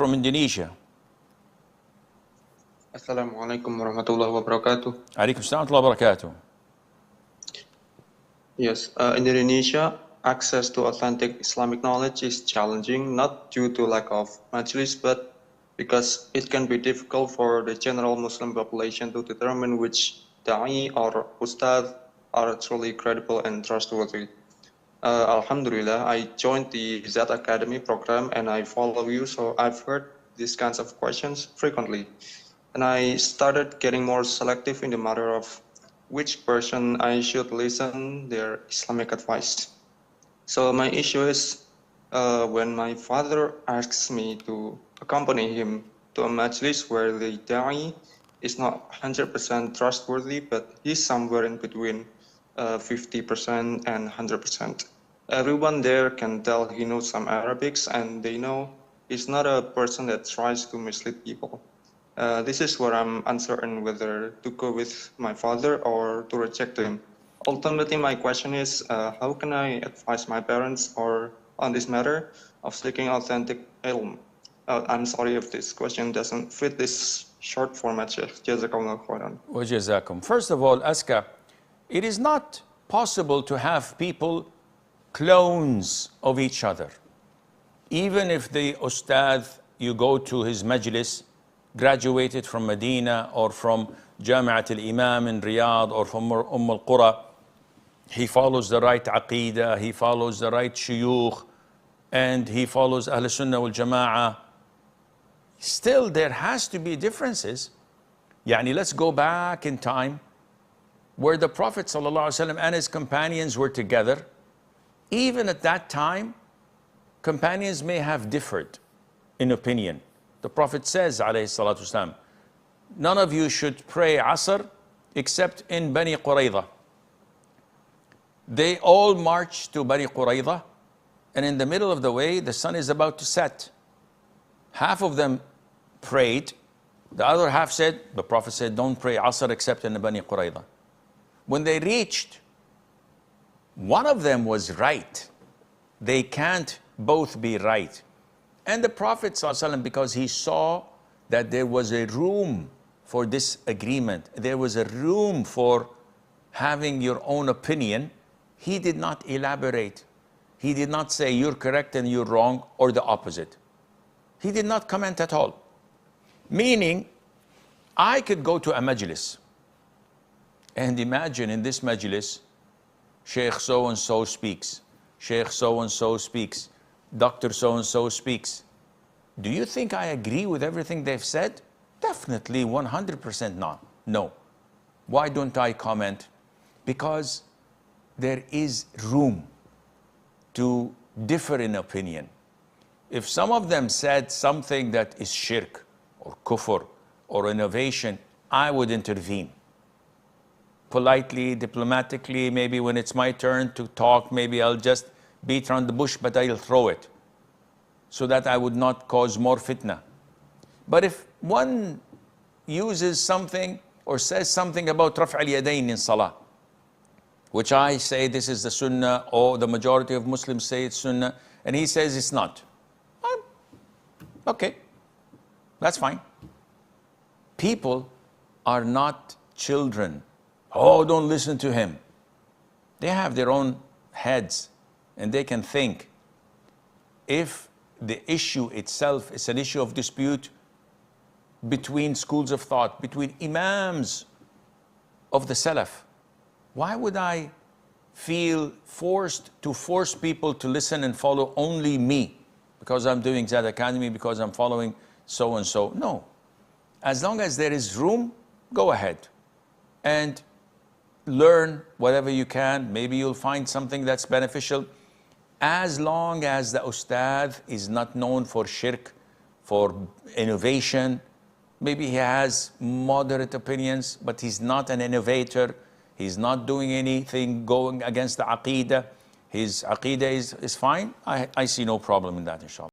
from Indonesia. Assalamualaikum warahmatullahi wabarakatuh. Alaikum salam wa rahmatullahi wa barakatuh. Yes, in Indonesia, access to authentic Islamic knowledge is challenging, not due to lack of majlis, but because it can be difficult for the general Muslim population to determine which da'i or ustad are truly credible and trustworthy. Alhamdulillah, I joined the Z Academy program and I follow you, so I've heard these kinds of questions frequently. And I started getting more selective in the matter of which person I should listen their Islamic advice. So my issue is when my father asks me to accompany him to a majlis where the da'i is not 100% trustworthy, but he's somewhere in between 50% and 100%. Everyone there can tell he knows some Arabics, and they know he's not a person that tries to mislead people. This is where I'm uncertain whether to go with my father or to reject him. Ultimately, my question is, how can I advise my parents on this matter of seeking authentic ilm? I'm sorry if this question doesn't fit this short format, Sheikh. Jazakallah khairan. Wa jazakum. First of all, Aska, it is not possible to have people clones of each other. Even if the ustad, you go to his majlis, graduated from Medina or from Jami'at al-Imam in Riyadh or from al-Qura, he follows the right aqeedah, he follows the right shuyukh, and he follows Ahlus Sunnah wal Jama'ah. Still, there has to be differences. Yani, let's go back in time where the Prophet ﷺ and his companions were together. Even at that time, companions may have differed in opinion. The Prophet says, alayhi salatu wasalam, none of you should pray Asr except in Bani Qurayza. They all marched to Bani Qurayza, and in the middle of the way, the sun is about to set. Half of them prayed. The other half said, the Prophet said, don't pray Asr except in the Bani Qurayza. When they reached, one of them was right. They can't both be right. And the Prophet ﷺ, because he saw that there was a room for this agreement, there was a room for having your own opinion, he did not elaborate. He did not say you're correct and you're wrong, or the opposite. He did not comment at all. Meaning, I could go to a majlis and imagine in this majlis, Sheikh so-and-so speaks, Sheikh so-and-so speaks, Dr. so-and-so speaks. Do you think I agree with everything they've said? Definitely 100% not. No. Why don't I comment? Because there is room to differ in opinion. If some of them said something that is shirk or kufr or innovation, I would intervene. Politely, diplomatically, maybe when it's my turn to talk, maybe I'll just beat around the bush, but I'll throw it so that I would not cause more fitna. But if one uses something or says something about raf'-al-yadayn in salah, which I say this is the sunnah, or the majority of Muslims say it's sunnah, and he says it's not, okay, that's fine. People are not children. Oh, don't listen to him. They have their own heads and they can think. If the issue itself is an issue of dispute between schools of thought, between imams of the Salaf, why would I feel forced to force people to listen and follow only me because I'm doing Z Academy, because I'm following so-and-so? No. As long as there is room, go ahead and learn whatever you can. Maybe you'll find something that's beneficial. As long as the ustad is not known for shirk, for innovation, maybe he has moderate opinions, but he's not an innovator. He's not doing anything going against the aqeedah. His aqeedah is fine. I see no problem in that, inshallah.